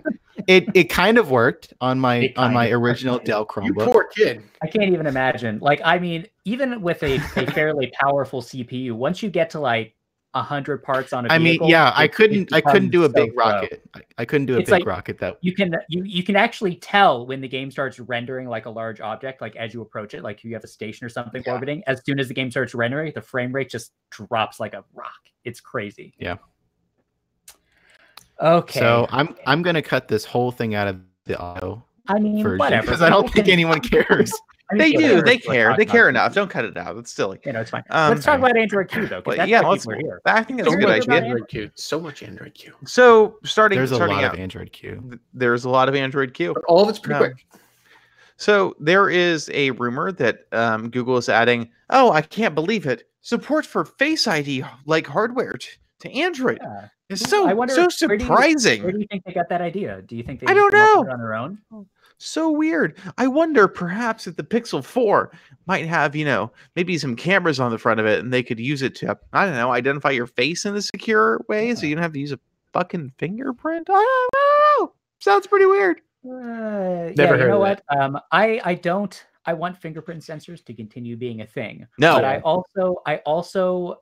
S2: It kind of worked on my original Dell Chromebook.
S3: You poor kid.
S4: I can't even imagine. Like, I mean, even with a fairly powerful CPU, once you get to like 100 parts on a vehicle,
S2: I couldn't do a big rocket. I couldn't do a big rocket that
S4: you can actually tell when the game starts rendering like a large object, like as you approach it, like if you have a station or something orbiting, as soon as the game starts rendering, the frame rate just drops like a rock. It's crazy.
S2: Yeah.
S4: Okay.
S2: So I'm gonna cut this whole thing out of the audio
S4: I mean,
S2: version
S4: whatever.
S2: because I don't think anyone cares.
S4: I mean,
S1: They do.
S4: whatever.
S1: They care.
S4: We're
S1: They
S4: talking
S1: care
S4: about
S1: enough. Don't cut it out. It's silly.
S4: You know, it's fine. Let's talk about Android Q though, because
S1: Well,
S4: that's
S1: yeah,
S4: why
S1: let's.
S4: people are here.
S1: I think that's
S3: So
S1: a good
S3: much
S1: idea.
S3: Android Q. So much Android Q.
S1: So starting
S2: There's a lot
S1: out,
S2: of Android Q.
S1: there's a lot of Android Q.
S3: But all of it's pretty quick.
S1: So there is a rumor that Google is adding. Oh, I can't believe it! Support for Face ID like hardware to Android.
S4: Yeah.
S1: It's
S4: I wonder,
S1: so surprising.
S4: Where do you think they got that idea? Do you think they
S1: I don't
S4: came up with
S1: know.
S4: it on their own?
S1: So weird. I wonder perhaps if the Pixel 4 might have, maybe some cameras on the front of it and they could use it to, I don't know, identify your face in a secure way so you don't have to use a fucking fingerprint. I don't know. Sounds pretty weird.
S3: Never heard
S4: you know
S3: of
S4: what? I want fingerprint sensors to continue being a thing.
S1: No.
S4: But I also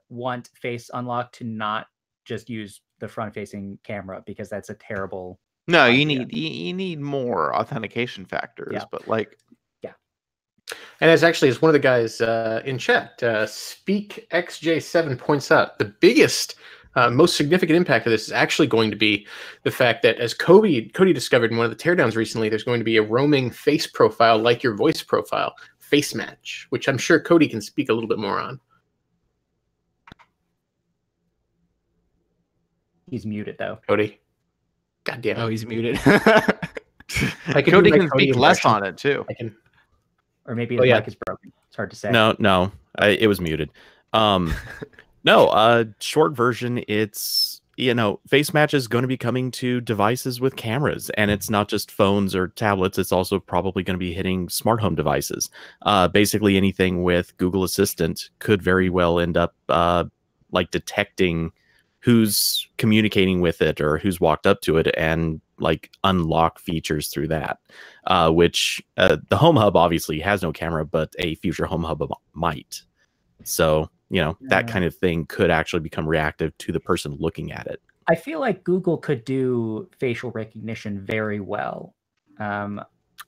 S4: want Face Unlock to not just use the front-facing camera because that's a terrible
S1: No,
S4: idea.
S1: you need more authentication factors, but
S3: And as one of the guys in chat, SpeakXJ7 points out, the biggest, most significant impact of this is actually going to be the fact that, as Cody discovered in one of the teardowns recently, there's going to be a roaming face profile like your voice profile, face match, which I'm sure Cody can speak a little bit more on.
S4: He's muted though.
S3: Cody. God damn it.
S2: Oh, he's muted.
S1: Cody can speak less on it too.
S3: I can.
S4: Or maybe his mic is broken. It's hard to say.
S5: No, it was muted. Short version, it's face match is going to be coming to devices with cameras, and it's not just phones or tablets. It's also probably going to be hitting smart home devices. Basically, anything with Google Assistant could very well end up like detecting who's communicating with it or who's walked up to it, and like unlock features through that. Which the Home Hub obviously has no camera, but a future Home Hub might. So that kind of thing could actually become reactive to the person looking at it.
S4: I feel like Google could do facial recognition very well.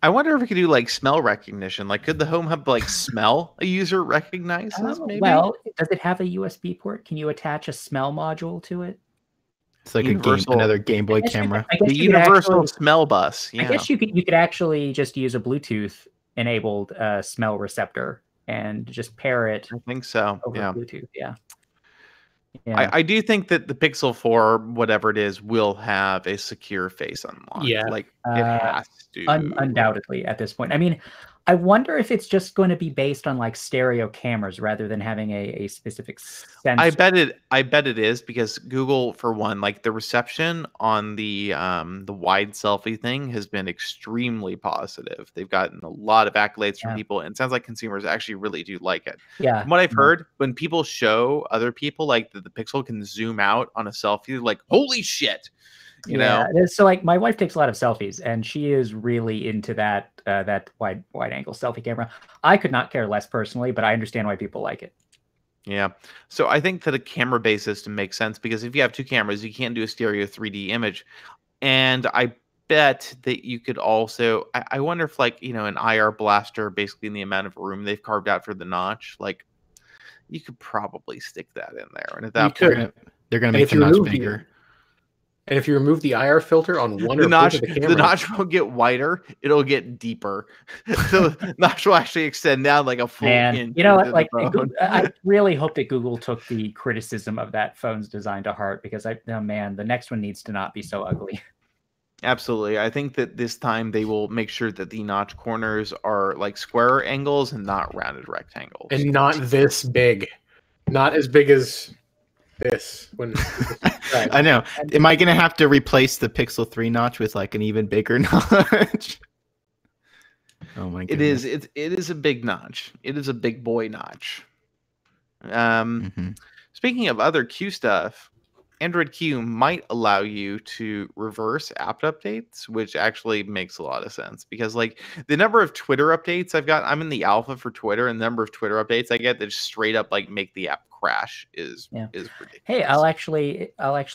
S1: I wonder if it could do like smell recognition. Like, could the Home Hub like smell a user recognizes? Maybe.
S4: Well, does it have a USB port? Can you attach a smell module to it?
S2: It's like another Game Boy camera.
S1: The universal smell bus. Yeah.
S4: I guess you could actually just use a Bluetooth enabled smell receptor and just pair it.
S1: I think so.
S4: Over
S1: yeah.
S4: Bluetooth. Yeah.
S1: I do think that the Pixel 4, whatever it is, will have a secure face unlock.
S3: Yeah.
S1: Like it has to.
S4: Undoubtedly at this point. I mean, I wonder if it's just going to be based on like stereo cameras rather than having a specific sensor.
S1: I bet it is, because Google, for one, like the reception on the wide selfie thing has been extremely positive. They've gotten a lot of accolades from people, and it sounds like consumers actually really do like it.
S4: Yeah.
S1: From what I've heard, when people show other people like the Pixel can zoom out on a selfie, they're like, holy shit. You know,
S4: so like my wife takes a lot of selfies, and she is really into that wide angle selfie camera. I could not care less personally, but I understand why people like it.
S1: Yeah. So I think that a camera-based system makes sense, because if you have two cameras, you can't do a stereo 3D image. And I bet that you could also, I wonder if like, an IR blaster, basically in the amount of room they've carved out for the notch, like you could probably stick that in there. And at that point,
S2: they're going to make the notch bigger.
S3: And if you remove the IR filter on one
S1: the
S3: or
S1: notch,
S3: both of the cameras,
S1: the notch will get wider. It'll get deeper. So the notch will actually extend down like a full inch.
S4: You know what? Like, I really hope that Google took the criticism of that phone's design to heart, because the next one needs to not be so ugly.
S1: Absolutely. I think that this time they will make sure that the notch corners are like square angles and not rounded rectangles.
S3: And not this big. Not as big as this.
S2: I know. Am I going to have to replace the Pixel 3 notch with like an even bigger notch? Oh my goodness.
S1: It is a big notch. It is a big boy notch. Speaking of other Q stuff, Android Q might allow you to reverse app updates, which actually makes a lot of sense, because like the number of Twitter updates I'm in the alpha for Twitter, and the number of Twitter updates I get that just straight up like make the app crash is ridiculous.
S4: Hey, I'll actually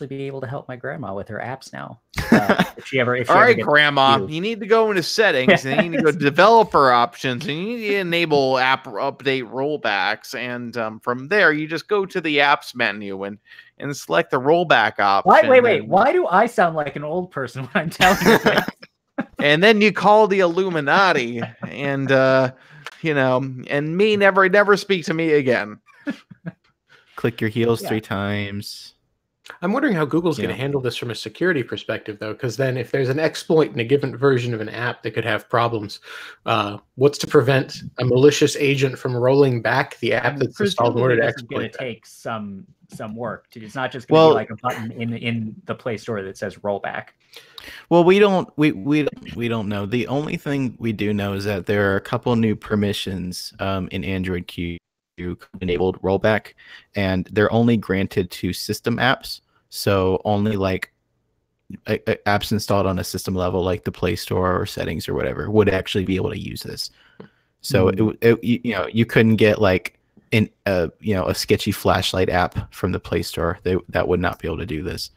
S4: be able to help my grandma with her apps now. If she ever
S1: Grandma, you need to go into settings, and you need to go to developer options, and you need to enable app update rollbacks, and from there you just go to the apps menu and select the rollback option.
S4: Wait. Why do I sound like an old person when I'm telling you this?
S1: And then you call the Illuminati, and and me never speak to me again.
S2: Click your heels 3 times.
S3: I'm wondering how Google's going to handle this from a security perspective, though, because then if there's an exploit in a given version of an app that could have problems, what's to prevent a malicious agent from rolling back the app that's installed in order to exploit?
S4: It's going to take some work. It's not just going to be like a button in the Play Store that says rollback.
S2: Well, we don't know. The only thing we do know is that there are a couple new permissions in Android Q enabled rollback, and they're only granted to system apps. So only like apps installed on a system level, like the Play Store or settings or whatever, would actually be able to use this. So you couldn't get like a sketchy flashlight app from the Play Store. That would not be able to do this.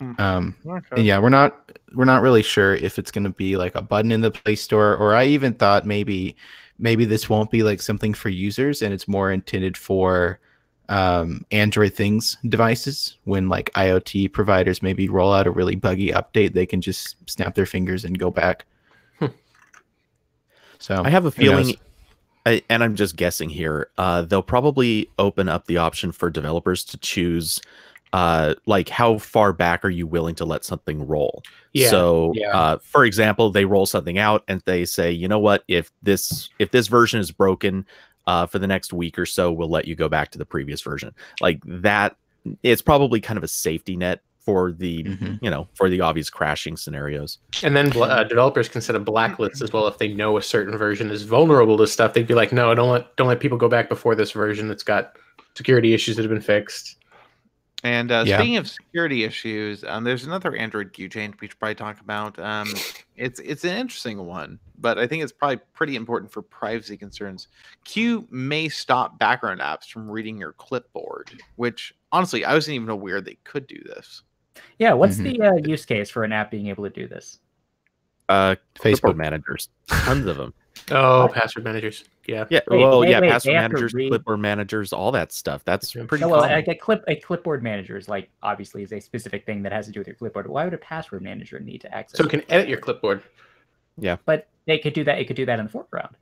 S2: And yeah, we're not really sure if it's going to be like a button in the Play Store, or I even thought maybe this won't be like something for users and it's more intended for Android Things devices. When like IoT providers maybe roll out a really buggy update, they can just snap their fingers and go back. So
S5: I have a feeling, and I'm just guessing here, they'll probably open up the option for developers to choose like how far back are you willing to let something roll. For example, they roll something out and they say, you know what, if this version is broken for the next week or so, we'll let you go back to the previous version. Like that, it's probably kind of a safety net for the for the obvious crashing scenarios.
S3: And then developers can set a blacklist as well if they know a certain version is vulnerable to stuff. They'd be like, no, don't let people go back before this version that's got security issues that have been fixed.
S1: And speaking of security issues, there's another Android Q change we should probably talk about. It's an interesting one, but I think it's probably pretty important for privacy concerns. Q may stop background apps from reading your clipboard, which honestly, I wasn't even aware they could do this.
S4: Yeah, what's the use case for an app being able to do this?
S5: Facebook managers, tons of them.
S3: Oh, password managers. Yeah.
S5: Yeah. Password managers, clipboard managers, all that stuff. That's pretty common.
S4: Like a clipboard manager is like obviously is a specific thing that has to do with your clipboard. Why would a password manager need to access?
S3: So it can edit your clipboard.
S5: Yeah.
S4: But they could do that. It could do that in the foreground.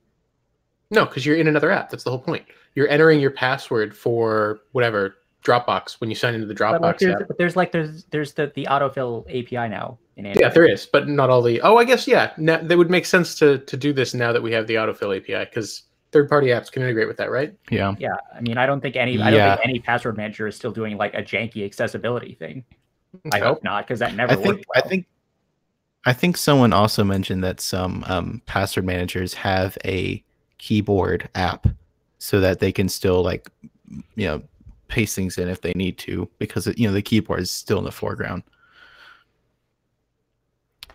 S4: No,
S3: because you're in another app. That's the whole point. You're entering your password for whatever Dropbox when you sign into the Dropbox app.
S4: But there's the autofill API now in Android.
S3: Yeah, there is, but not all the. Oh, I guess now, that would make sense to do this now that we have the autofill API, because third-party apps can integrate with that, right?
S2: Yeah.
S4: Yeah. I mean, I don't think any password manager is still doing like a janky accessibility thing. I hope not, because that never worked well.
S2: I think someone also mentioned that some password managers have a keyboard app so that they can still paste things in if they need to, because the keyboard is still in the foreground.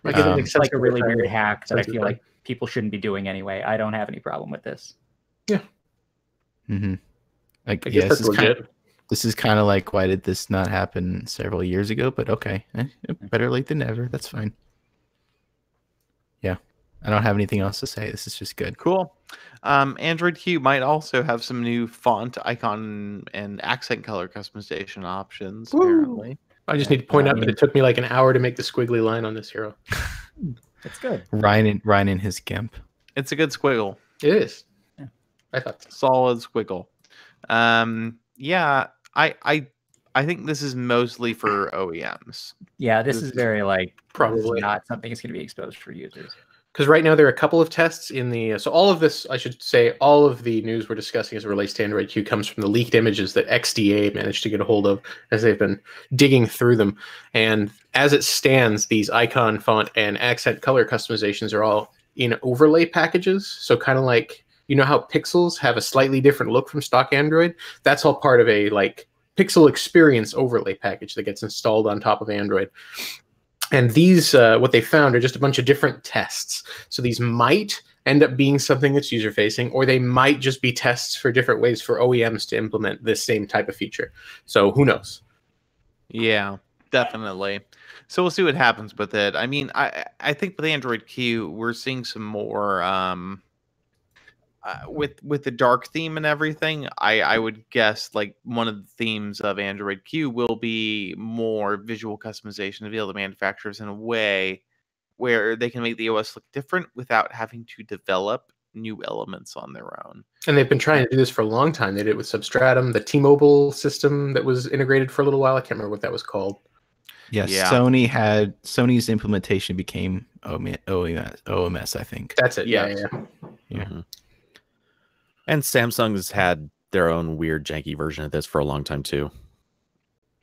S4: It's like a really weird hack that I feel like people shouldn't be doing anyway. I don't have any problem with this.
S3: Yeah.
S2: I guess that's legit. This is kind of like, why did this not happen several years ago? But okay, better late than never. That's fine. Yeah, I don't have anything else to say. This is just good.
S1: Cool. Android Q might also have some new font, icon, and accent color customization options.
S3: Woo!
S1: Apparently,
S3: I just need to point out that it took me like an hour to make the squiggly line on this hero.
S4: It's good.
S2: Ryan and his GIMP.
S1: It's a good squiggle.
S3: It is. Yeah. I thought so.
S1: Solid squiggle. I think this is mostly for OEMs.
S4: Yeah, this is very
S3: probably
S4: not something that's going to be exposed for users.
S3: Because right now there are a couple of tests in the so all of this, I should say, all of the news we're discussing as it relates to Android Q comes from the leaked images that XDA managed to get a hold of as they've been digging through them. And as it stands, these icon, font, and accent color customizations are all in overlay packages. So kind of like, you know how pixels have a slightly different look from stock Android? That's all part of a pixel experience overlay package that gets installed on top of Android. And these, what they found are just a bunch of different tests. So these might end up being something that's user-facing, or they might just be tests for different ways for OEMs to implement this same type of feature. So who knows?
S1: Yeah, definitely. So we'll see what happens with it. I mean, I think with Android Q, we're seeing some more with the dark theme and everything. I would guess one of the themes of Android Q will be more visual customization to be able to manufacturers in a way where they can make the OS look different without having to develop new elements on their own.
S3: And they've been trying to do this for a long time. They did it with Substratum, the T-Mobile system that was integrated for a little while. I can't remember what that was called.
S2: Yes,
S1: Yeah.
S2: Sony's implementation became OMS, I think.
S3: That's it. Yeah.
S5: Mm-hmm. And Samsung's had their own weird janky version of this for a long time too.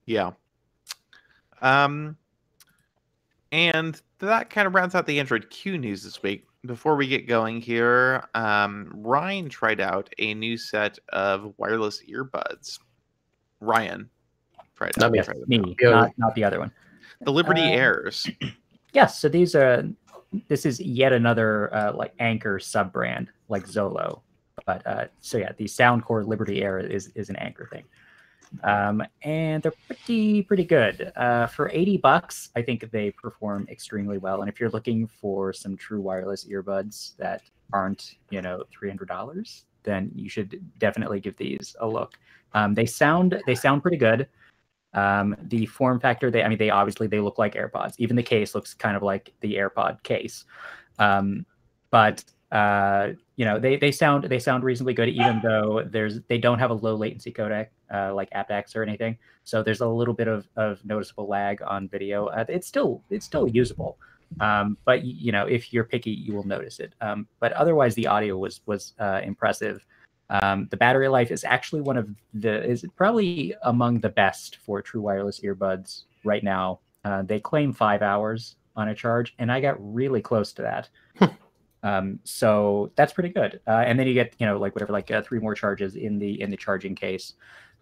S1: Yeah. And that kind of rounds out the Android Q news this week. Before we get going here, Ryan tried out a new set of wireless earbuds. Ryan tried out.
S4: Me, not the other one.
S1: The Liberty Airs.
S4: Yes, so this is yet another like Anchor sub brand like Zolo, but so yeah, the Soundcore Liberty Air is an Anchor thing, and they're pretty good. For $80, I think they perform extremely well. And if you're looking for some true wireless earbuds that aren't $300, then you should definitely give these a look. They sound pretty good. The form factor, they obviously they look like AirPods. Even the case looks kind of like the AirPod case. But they sound reasonably good, even though they don't have a low latency codec like aptX or anything. So there's a little bit of noticeable lag on video. It's still usable. But if you're picky, you will notice it. But otherwise, the audio was impressive. The battery life is actually is probably among the best for true wireless earbuds right now. They claim 5 hours on a charge, and I got really close to that. So that's pretty good. And then you get like 3 more charges in the charging case.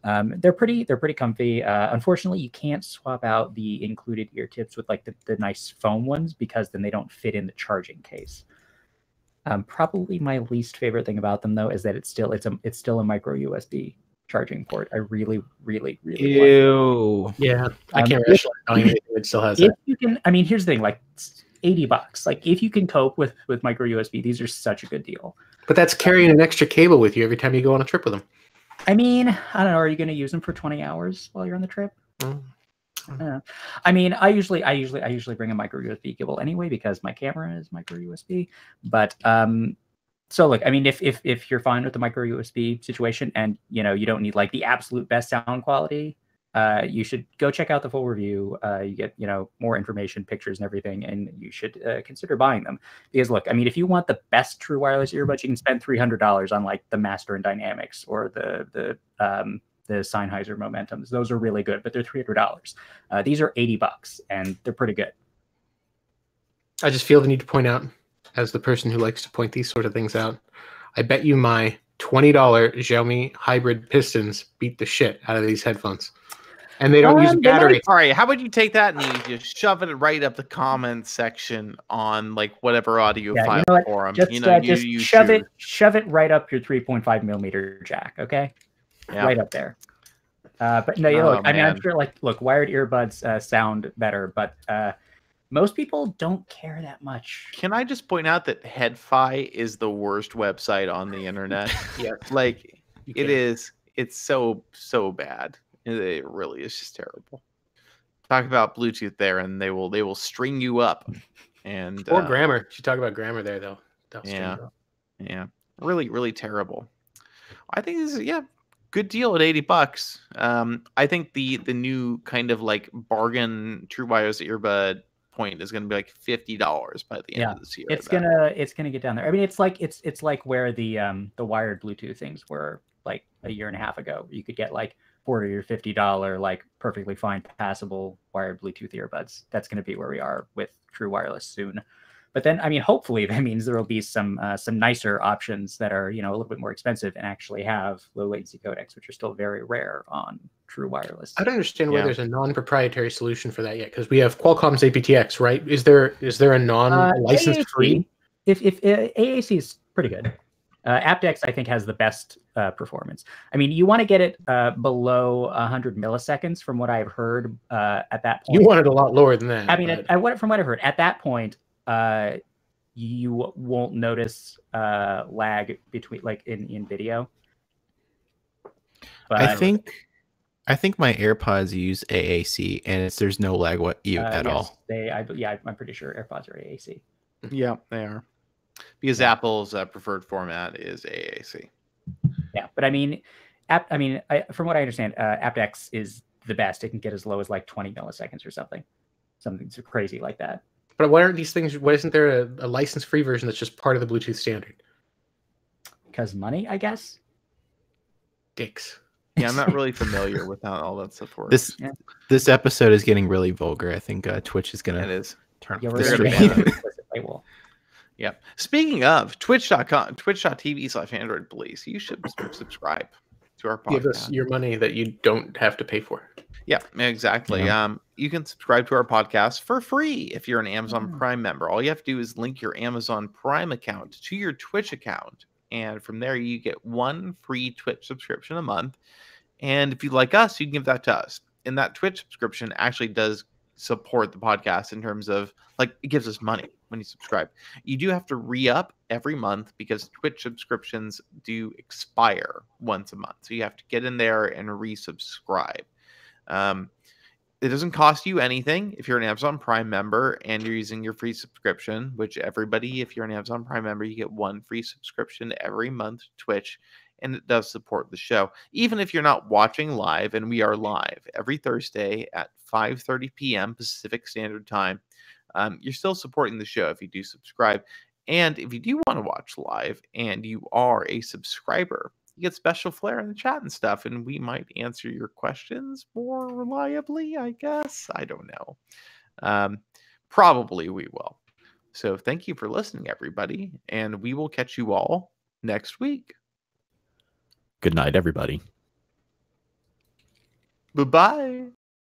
S4: They're pretty comfy. Unfortunately, you can't swap out the included ear tips with like the nice foam ones, because then they don't fit in the charging case. Probably my least favorite thing about them, though, is that it's still a micro USB charging port. I really
S2: Ew.
S3: Like it. Yeah, I can't really it still has that.
S4: You can, here's the thing, like $80. Like if you can cope with micro USB, these are such a good deal. But
S3: that's carrying an extra cable with you every time you go on a trip with them.
S4: I don't know. Are you going to use them for 20 hours while you're on the trip? I usually bring a micro USB cable anyway, because my camera is micro USB. But so look, if you're fine with the micro USB situation, and you don't need like the absolute best sound quality, you should go check out the full review. You get more information, pictures, and everything, and you should consider buying them. Because look, if you want the best true wireless earbuds, you can spend $300 on like the Master and Dynamics or the Sennheiser Momentums. Those are really good, but they're $300. These are $80, and they're pretty good.
S3: I just feel the need to point out, as the person who likes to point these sort of things out, I bet you my $20 Xiaomi hybrid pistons beat the shit out of these headphones. And they don't use battery.
S1: All right, how about you take that and you just shove it right up the comments section on like whatever audio file forum.
S4: Just shove it right up your 3.5 millimeter jack. Okay. Yeah. Right up there. But no, look, I'm sure look, wired earbuds sound better, but most people don't care that much.
S1: Can I just point out that HeadFi is the worst website on the internet?
S3: Yeah.
S1: Like it's so bad. It really is just terrible. Talk about Bluetooth there, and they will string you up. And
S3: or grammar. You should talk about grammar there though.
S1: Yeah. Really terrible. I think this is good deal at $80. I think the new kind of like bargain true wireless earbud point is going to be like $50 by the end of this year.
S4: It's gonna get down there. It's like where the wired Bluetooth things were like a year and a half ago. You could get like $40 or $50 like perfectly fine passable wired Bluetooth earbuds. That's going to be where we are with true wireless soon. But then, hopefully that means there will be some nicer options that are, a little bit more expensive and actually have low latency codecs, which are still very rare on true wireless.
S3: I don't understand why there's a non-proprietary solution for that yet, because we have Qualcomm's APTX, right? Is there a non-licensed free?
S4: If AAC is pretty good. aptX, I think, has the best performance. You want to get it below 100 milliseconds, from what I've heard at that point.
S3: You want it a lot lower than that.
S4: From what I've heard, at that point, you won't notice lag between in video.
S2: But I think I think my AirPods use AAC, and there's no lag at all.
S4: I'm pretty sure AirPods are AAC.
S1: Yeah, they are. Because Apple's preferred format is AAC.
S4: Yeah, but I mean, from what I understand, aptX is the best. It can get as low as like 20 milliseconds or something so crazy like that.
S3: But why aren't these things? Why isn't there a license-free version that's just part of the Bluetooth standard?
S4: Because money, I guess.
S3: Dicks.
S1: Yeah, I'm not really familiar with how all that stuff works.
S2: This episode is getting really vulgar. I think Twitch is gonna turn off the stream.
S1: Yeah. Speaking of Twitch.com, twitch.tv/Android Police, you should subscribe to our podcast.
S3: Give us your money that you don't have to pay for.
S1: Yeah, exactly.
S2: Yeah.
S1: You can subscribe to our podcast for free if you're an Amazon Prime member. All you have to do is link your Amazon Prime account to your Twitch account. And from there, you get one free Twitch subscription a month. And if you like us, you can give that to us. And that Twitch subscription actually does support the podcast in terms of, like, it gives us money when you subscribe. You do have to re-up every month because Twitch subscriptions do expire once a month. So you have to get in there and resubscribe. It doesn't cost you anything if you're an Amazon Prime member and you're using your free subscription, which everybody, if you're an Amazon Prime member, you get one free subscription every month to Twitch, and it does support the show. Even if you're not watching live, and we are live every Thursday at 5:30 p.m. Pacific Standard Time, you're still supporting the show if you do subscribe. And if you do want to watch live and you are a subscriber, you get special flair in the chat and stuff, and we might answer your questions more reliably, I guess. I don't know. Probably we will. So thank you for listening, everybody, and we will catch you all next week.
S5: Good night, everybody.
S1: Bye-bye.